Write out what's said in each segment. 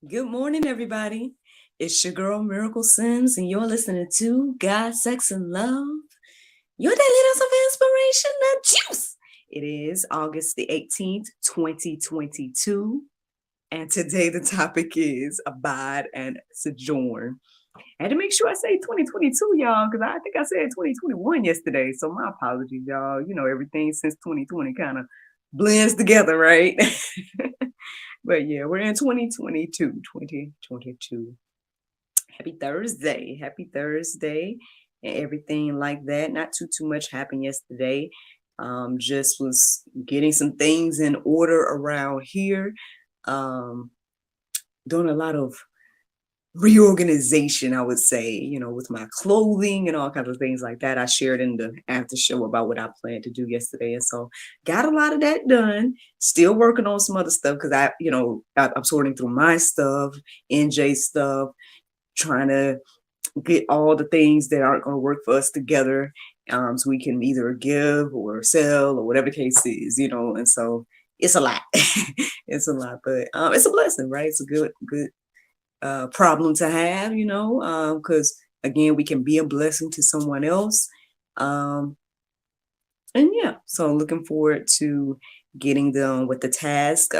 Good morning, everybody. It's your girl Miracle Sims, and you're listening to God, Sex, and Love. Your daily dose of inspiration, the juice. It is August the 18th, 2022. And today the topic is Abide and Sojourn. I had to make sure I say 2022, y'all, because I think I said 2021 yesterday. So my apologies, y'all. You know, everything since 2020 kind of blends together, right? But yeah, we're in 2022, 2022. Happy Thursday. Happy Thursday and everything like that. Not too much happened yesterday. Just was getting some things in order around here. Um, doing a lot of reorganization, I would say, with my clothing and all kinds of things like that. I shared in the after show about what I planned to do yesterday. And so got a lot of that done. Still working on some other stuff because I'm sorting through my stuff, NJ stuff, trying to get all the things that aren't going to work for us together, so we can either give or sell or whatever the case is, and so it's a lot. It's a lot, but it's a blessing, right? It's a good problem to have, because again, we can be a blessing to someone else. Um, and yeah, so looking forward to getting them with the task.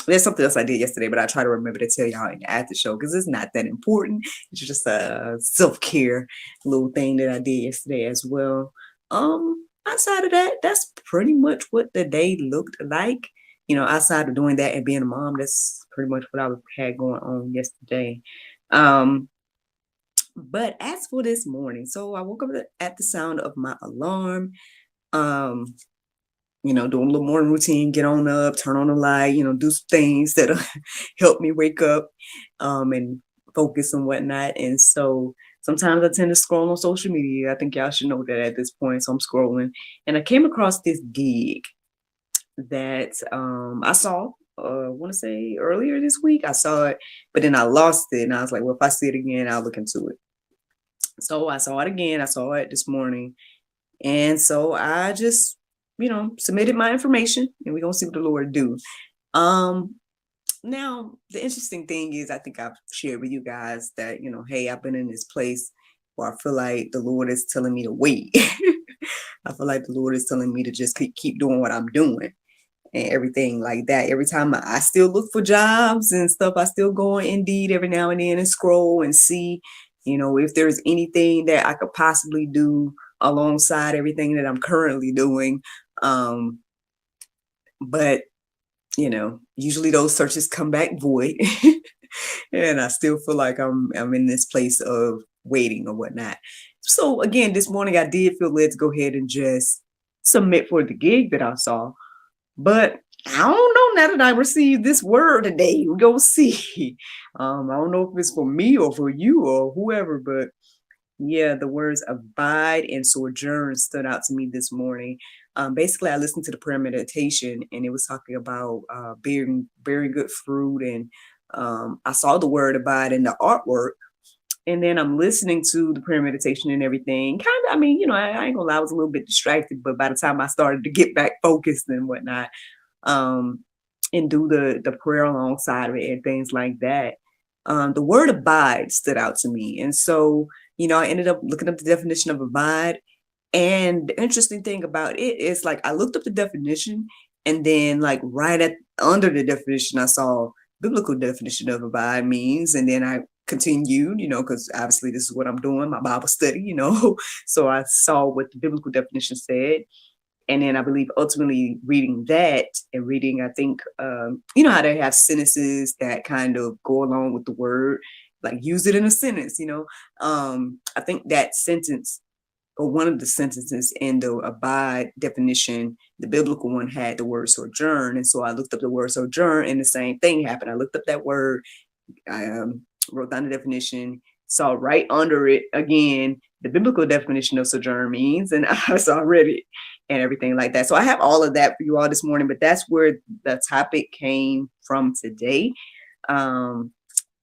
There's something else I did yesterday, but I try to remember to tell y'all in the after show because it's not that important. It's just a self-care little thing that I did yesterday as well. Outside of that, that's pretty much what the day looked like. Outside of doing that and being a mom, that's pretty much what I had going on yesterday. But as for this morning, so I woke up at the sound of my alarm. Um, doing a little morning routine, get on up, turn on the light, do some things that'll help me wake up and focus and whatnot. And so sometimes I tend to scroll on social media. I think y'all should know that at this point. So I'm scrolling and I came across this gig that I saw, I want to say earlier this week. I saw it, but then I lost it. And I was like, well, if I see it again, I'll look into it. So I saw it again. I saw it this morning. And so I just submitted my information and we're going to see what the Lord do. Now, the interesting thing is, I think I've shared with you guys that, hey, I've been in this place where I feel like the Lord is telling me to wait. I feel like the Lord is telling me to just keep doing what I'm doing and everything like that. Every time I still look for jobs and stuff, I still go on Indeed every now and then and scroll and see, if there's anything that I could possibly do alongside everything that I'm currently doing. But usually those searches come back void. And I still feel like I'm in this place of waiting or whatnot. So again, this morning I did feel led to go ahead and just submit for the gig that I saw. But I don't know, now that I received this word today, we're gonna see. I don't know if it's for me or for you or whoever, but yeah, the words abide and sojourn stood out to me this morning. Basically, I listened to the prayer meditation and it was talking about bearing very good fruit. And I saw the word abide in the artwork. And then I'm listening to the prayer meditation and everything. Kind of, I ain't gonna lie, I was a little bit distracted, but by the time I started to get back focused and whatnot, and do the prayer alongside of it and things like that, the word abide stood out to me. And so, I ended up looking up the definition of abide. And the interesting thing about it is, like, I looked up the definition and then like right under the definition, I saw biblical definition of abide means. And then I continued, because obviously this is what I'm doing, my Bible study, So I saw what the biblical definition said. And then I believe ultimately reading that and reading, I think, how they have sentences that kind of go along with the word, like use it in a sentence, I think that sentence or one of the sentences in the abide definition, the biblical one had the word sojourn. And so I looked up the word sojourn and the same thing happened. I looked up that word, I wrote down the definition, saw right under it again the biblical definition of sojourn means, and I saw read it and everything like that. So I have all of that for you all this morning, but that's where the topic came from today.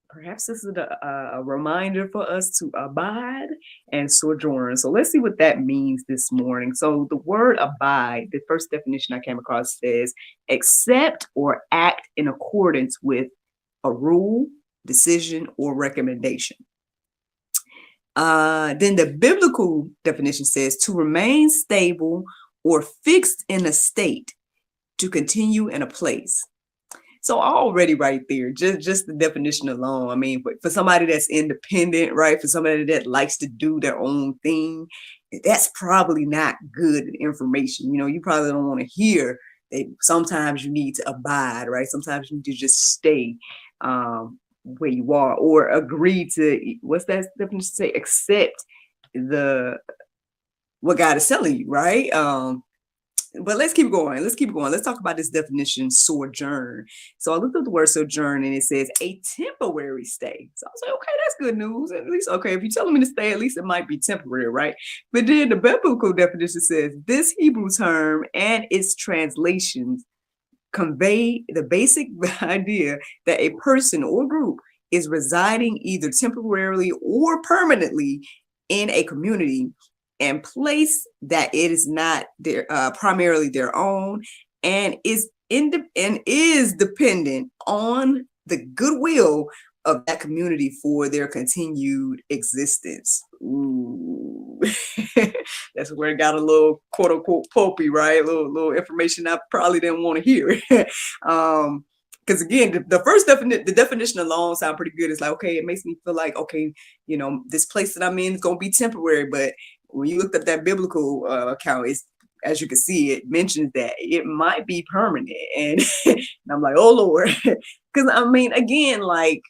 Perhaps this is a reminder for us to abide and sojourn. So let's see what that means this morning. So the word abide, the first definition I came across says, accept or act in accordance with, a rule, decision, or recommendation. Then the biblical definition says to remain stable or fixed in a state, to continue in a place. So already right there, just the definition alone. I mean, for somebody that's independent, right? For somebody that likes to do their own thing, that's probably not good information. You probably don't want to hear that sometimes you need to abide, right? Sometimes you need to just stay where you are, or agree to, what's that definition say? Accept what God is telling you, right? But let's keep going. Let's talk about this definition, sojourn. So I looked up the word sojourn, and it says a temporary stay. So I was like, okay, that's good news. At least, okay, if you're telling me to stay, at least it might be temporary, right? But then the biblical definition says this Hebrew term and its translations convey the basic idea that a person or group is residing either temporarily or permanently in a community and place that it is not their primarily their own, and is dependent on the goodwill of that community for their continued existence. Ooh. That's where it got a little quote unquote pulpy, right? A little information I probably didn't want to hear. Because again, the definition alone sound pretty good. It's like, okay, it makes me feel like, okay, this place that I'm in is gonna be temporary. But when you look at that biblical account, it's, as you can see, it mentions that it might be permanent, and, and I'm like, oh Lord, because I mean, again, like,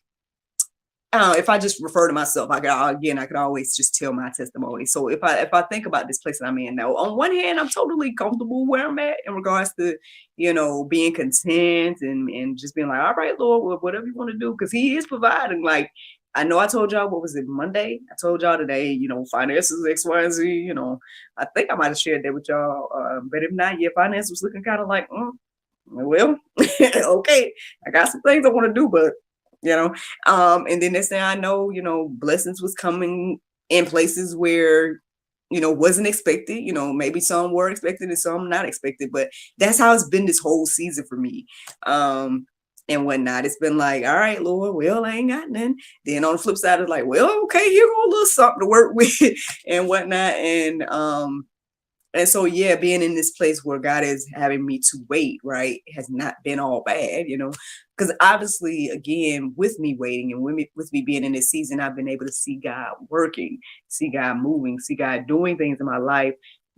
if I just refer to myself, I could always just tell my testimony. So if I think about this place that I'm in now, on one hand, I'm totally comfortable where I'm at in regards to, being content and just being like, all right, Lord, whatever you want to do, because He is providing. Like, I know I told y'all, what was it, Monday? I told y'all today, finances, X, Y, and Z. I think I might have shared that with y'all, but if not, yeah, finance was looking kind of like, well, okay, I got some things I want to do, but and then next thing I know, blessings was coming in places where, wasn't expected. Maybe some were expected and some not expected, but that's how it's been this whole season for me. And whatnot. It's been like, all right, Lord, well, I ain't got none. Then on the flip side, it's like, well, okay, here go a little something to work with and whatnot. And so, yeah, being in this place where God is having me to wait, right, has not been all bad, because obviously, again, with me waiting and with me being in this season, I've been able to see God working, see God moving, see God doing things in my life,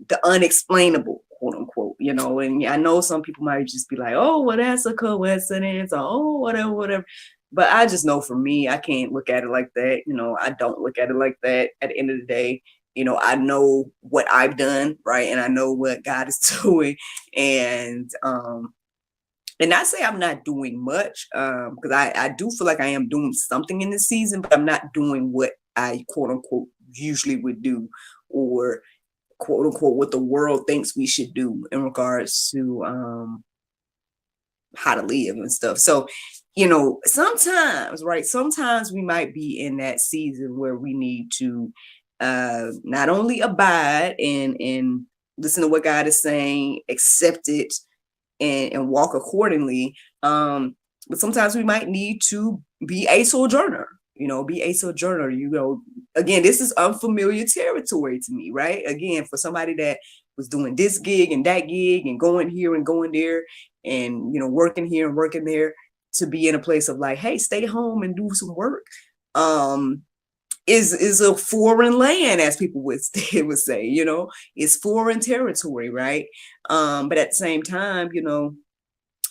the unexplainable, quote unquote, and I know some people might just be like, oh, well, that's a coincidence, or oh, whatever. But I just know for me, I can't look at it like that. I don't look at it like that at the end of the day. I know what I've done, right? And I know what God is doing. And I say I'm not doing much, because I do feel like I am doing something in this season, but I'm not doing what I, quote unquote, usually would do, or quote unquote what the world thinks we should do in regards to how to live and stuff. So, sometimes, right? Sometimes we might be in that season where we need to not only abide and listen to what God is saying, accept it, and walk accordingly. But sometimes we might need to be a sojourner. Again, this is unfamiliar territory to me, right? Again, for somebody that was doing this gig and that gig and going here and going there and, working here and working there, to be in a place of like, hey, stay home and do some work. Is a foreign land, as people would say, it's foreign territory, right? But at the same time,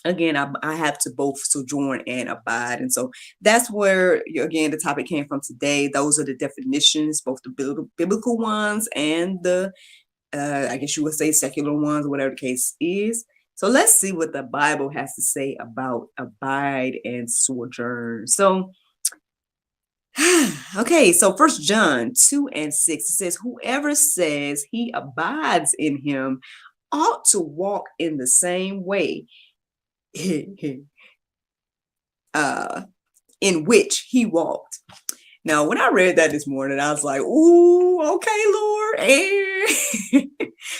again, I have to both sojourn and abide. And so that's where, again, the topic came from today. Those are the definitions, both the biblical ones and the, I guess you would say, secular ones, whatever the case is. So let's see what the Bible has to say about abide and sojourn. So, okay, so 1 John 2:6, it says, whoever says he abides in him ought to walk in the same way in which he walked. Now, when I read that this morning, I was like, ooh, okay, Lord.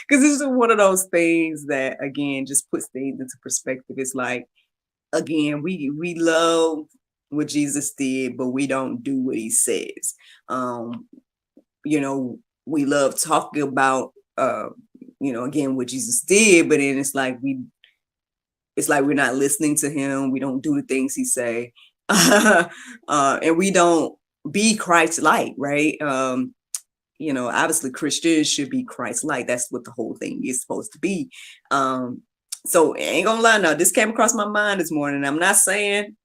Because this is one of those things that, again, just puts things into perspective. It's like, again, we love what Jesus did, but we don't do what he says. Um, you know, we love talking about, again, what Jesus did, but then it's like we're not listening to him. We don't do the things he say, and we don't be Christ-like, right? Obviously Christians should be Christ-like. That's what the whole thing is supposed to be. So I ain't gonna lie now, this came across my mind this morning. I'm not saying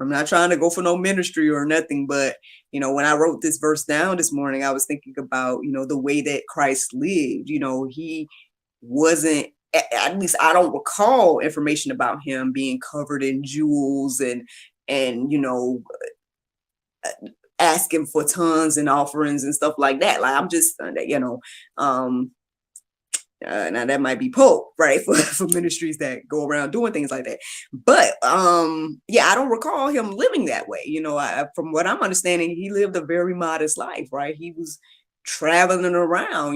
I'm not trying to go for no ministry or nothing, but when I wrote this verse down this morning, I was thinking about, the way that Christ lived. He wasn't, at least I don't recall information about him being covered in jewels and asking for tons and offerings and stuff like that. Like I'm just, now that might be Pope, right? For ministries that go around doing things like that. But yeah, I don't recall him living that way. From what I'm understanding, he lived a very modest life, right? He was traveling around,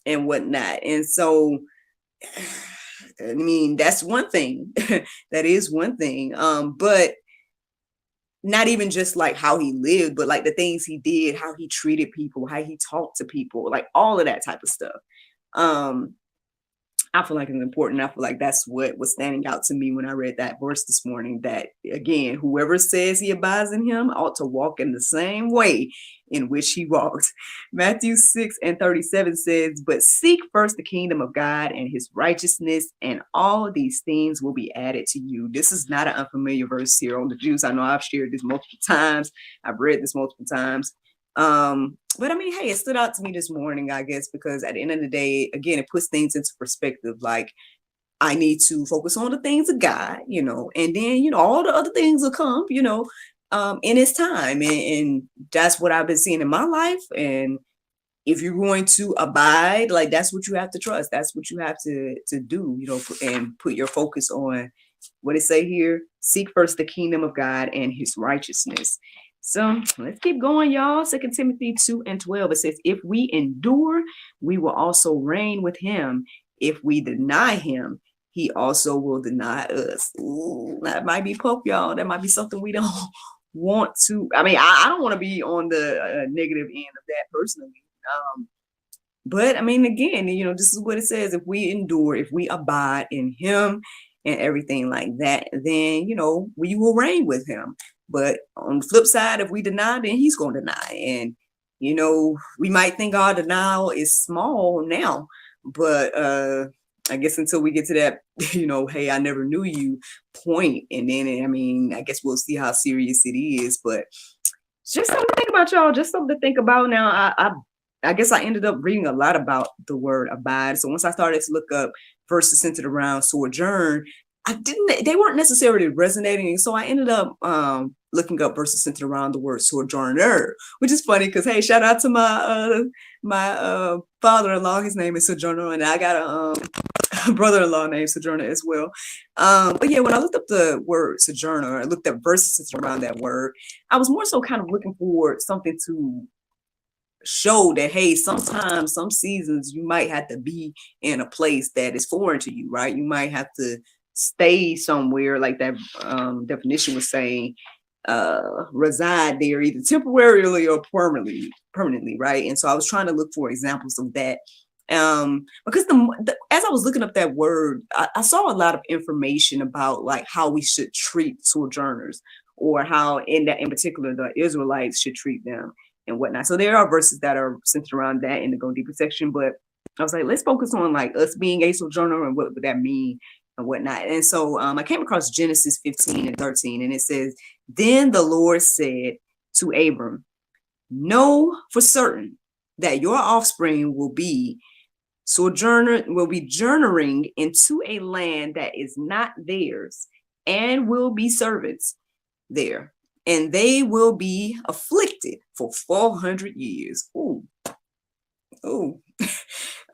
and whatnot. And so, I mean, that's one thing. That is one thing. But not even just like how he lived, but like the things he did, how he treated people, how he talked to people, like all of that type of stuff. I feel like it's important. I feel like that's what was standing out to me when I read that verse this morning, that again, whoever says he abides in him ought to walk in the same way in which he walked. Matthew 6:37 says, but seek first the kingdom of God and his righteousness, and all these things will be added to you. This is not an unfamiliar verse here on the juice. I know I've shared this multiple times. I've read this multiple times. But I mean, hey, it stood out to me this morning, I guess, because at the end of the day, again, it puts things into perspective. Like, I need to focus on the things of God, and then, all the other things will come, in its time. And that's what I've been seeing in my life. And if you're going to abide, like, that's what you have to trust. That's what you have to do, and put your focus on what it say here. Seek first the kingdom of God and his righteousness. So let's keep going, y'all. 2 Timothy 2:12. It says, if we endure, we will also reign with him. If we deny him, he also will deny us. Ooh, that might be Pope, y'all. That might be something we don't want to. I mean, I don't want to be on the negative end of that personally. But I mean, again, this is what it says. If we endure, if we abide in him and everything like that, then, we will reign with him. But on the flip side, if we deny, then he's going to deny. And, we might think our denial is small now, but I guess until we get to that, hey, I never knew you point. And then, I mean, I guess we'll see how serious it is. But it's just something to think about, y'all. Just something to think about. Now, I guess I ended up reading a lot about the word abide. So once I started to look up verses centered around sojourn, they weren't necessarily resonating. So I ended up looking up verses centered around the word sojourner, which is funny because, hey, shout out to my father-in-law. His name is Sojourner, and I got a brother-in-law named Sojourner as well. But yeah, when I looked up the word sojourner, I looked up verses centered around that word. I was more so kind of looking for something to show that, hey, sometimes, some seasons, you might have to be in a place that is foreign to you, right? You might have to stay somewhere, like that definition was saying, reside there either temporarily or permanently, right? And so I was trying to look for examples of that, because as I was looking up that word, I saw a lot of information about like how we should treat sojourners, or how in particular the Israelites should treat them and whatnot. So there are verses that are centered around that in the Go Deeper section, but I was like, let's focus on like us being a sojourner and what would that mean and whatnot. And so I came across Genesis 15:13, and it says, then the Lord said to Abram, know for certain that your offspring will be journeying into a land that is not theirs, and will be servants there, and they will be afflicted for 400 years. Ooh.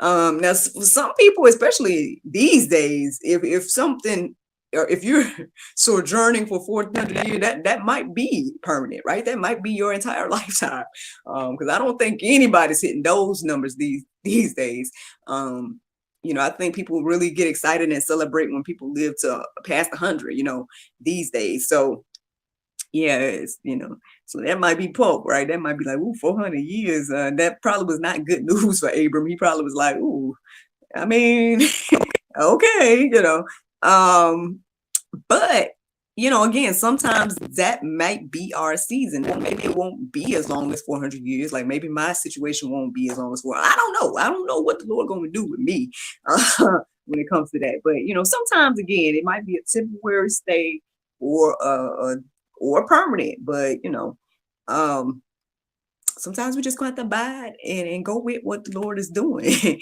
Now for some people, especially these days, if something, or if you're sojourning for 400 years, that might be permanent, right? That might be your entire lifetime. Because I don't think anybody's hitting those numbers these days. I think people really get excited and celebrate when people live to past 100, these days. So yeah, so that might be Pope, right? That might be like, ooh, 400 years. That probably was not good news for Abram. He probably was like, ooh, I mean, okay, but again, sometimes that might be our season. Or maybe it won't be as long as 400 years. Like maybe my situation won't be as long as 4. I don't know. I don't know what the Lord going to do with me when it comes to that. But sometimes again, it might be a temporary stay or or permanent. But um, sometimes we just going to have to abide and go with what the Lord is doing.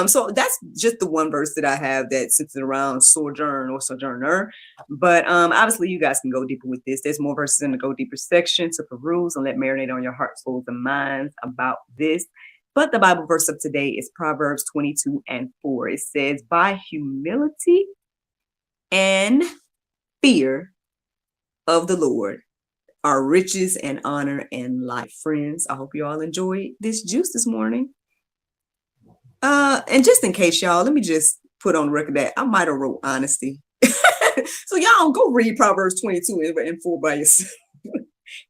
So that's just the one verse that I have that sits around sojourn or sojourner. But obviously you guys can go deeper with this. There's more verses in the go deeper section to peruse and let marinate on your hearts, souls, and minds about this. But the Bible verse of today is Proverbs 22:4. It says, by humility and fear of the Lord are riches and honor and life. Friends, I hope you all enjoyed this juice this morning. And just in case, y'all, let me just put on the record that I might have wrote honesty. So y'all go read Proverbs 22:4 by yourself.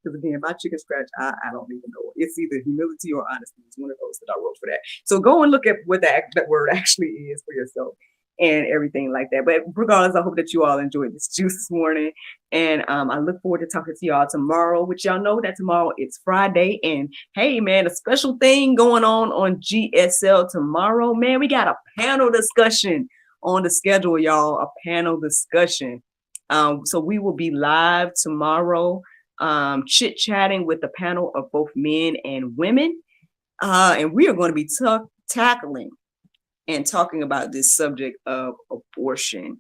Because again, my chicken scratch, I don't even know. It's either humility or honesty. It's one of those that I wrote for that. So go and look at what that word actually is for yourself and everything like that. But regardless, I hope that you all enjoyed this juice this morning. And I look forward to talking to y'all tomorrow, which y'all know that tomorrow it's Friday. And hey, man, a special thing going on GSL tomorrow. Man, we got a panel discussion on the schedule, y'all, a panel discussion. So we will be live tomorrow, chit-chatting with a panel of both men and women. And we are going to be tackling and talking about this subject of abortion.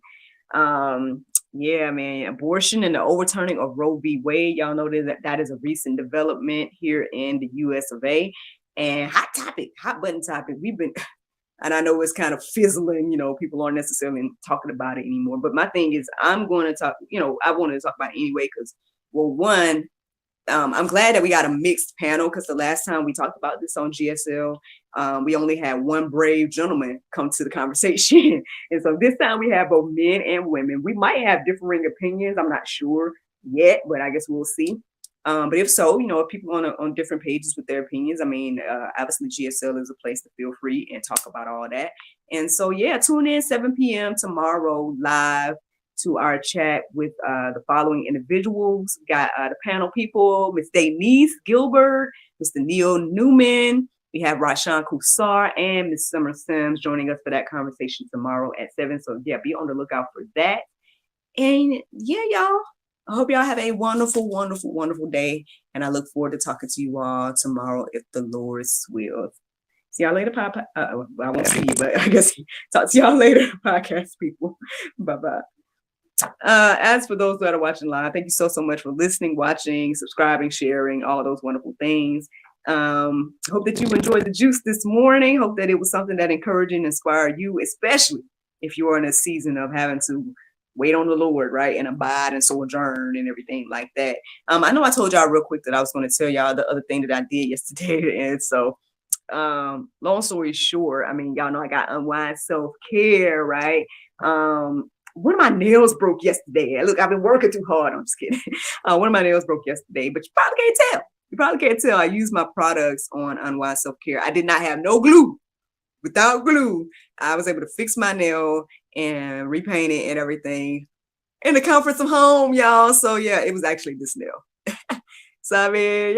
Yeah, man, abortion and the overturning of Roe v. Wade. Y'all know that is a recent development here in the US of A. And hot button topic. And I know it's kind of fizzling, people aren't necessarily talking about it anymore. But my thing is, I'm going to talk, I wanted to talk about it anyway, because, well, one, I'm glad that we got a mixed panel, because the last time we talked about this on GSL, we only had one brave gentleman come to the conversation. And so this time we have both men and women. We might have differing opinions. I'm not sure yet, but I guess we'll see. But if so, if people on different pages with their opinions, I mean, obviously GSL is a place to feel free and talk about all that. And so, yeah, tune in 7 p.m. tomorrow live to our chat with the following individuals. We got the panel people, Ms. Denise Gilbert, Mr. Neil Newman. We have Rashawn Kusar and Ms. Summer Sims joining us for that conversation tomorrow at 7. So, yeah, be on the lookout for that. And, yeah, y'all, I hope y'all have a wonderful, wonderful, wonderful day. And I look forward to talking to you all tomorrow if the Lord's will. See y'all later, I won't see you, but I guess talk to y'all later, podcast people. Bye-bye. As for those that are watching live, thank you so much for listening, watching, subscribing, sharing, all of those wonderful things. Hope that you enjoyed the juice this morning. Hope that it was something that encouraged and inspired you, especially if you are in a season of having to wait on the Lord, right? And abide and sojourn and everything like that. I know I told y'all real quick that I was going to tell y'all the other thing that I did yesterday. And so, long story short, I mean, y'all know I got Unwind Self-Care, right? One of my nails broke yesterday. Look, I've been working too hard. I'm just kidding. One of my nails broke yesterday, but you probably can't tell. You probably can't tell. I used my products on Unwind Self-Care. I did not have no glue. Without glue, I was able to fix my nail and repaint it and everything in the comforts of home, y'all. So yeah, it was actually this nail. So I mean,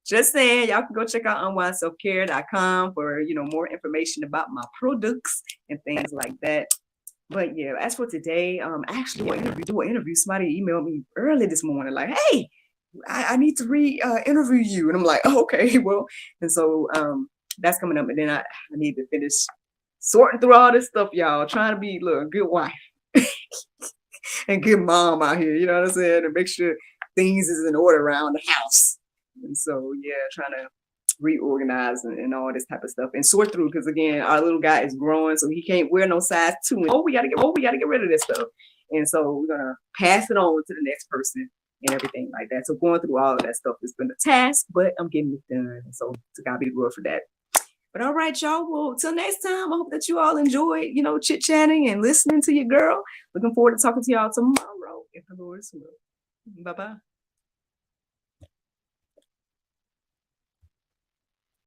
just saying, y'all can go check out unwindselfcare.com for more information about my products and things like that. But yeah, as for today, actually do an interview. Somebody emailed me early this morning, like, hey, I need to interview you. And I'm like, oh, okay, well, and so that's coming up. And then I need to finish sorting through all this stuff, y'all, trying to be a good wife and good mom out here, you know what I'm saying? And make sure things is in order around the house. And so, yeah, trying to reorganize and all this type of stuff and sort through, because again, our little guy is growing, so he can't wear no size 2. We gotta get rid of this stuff. And so we're gonna pass it on to the next person and everything like that. So going through all of that stuff has been a task, but I'm getting it done. And so to God be the glory for that. But all right, y'all. Well, till next time, I hope that you all enjoyed, chit chatting and listening to your girl. Looking forward to talking to y'all tomorrow, if the Lord's will. Bye bye.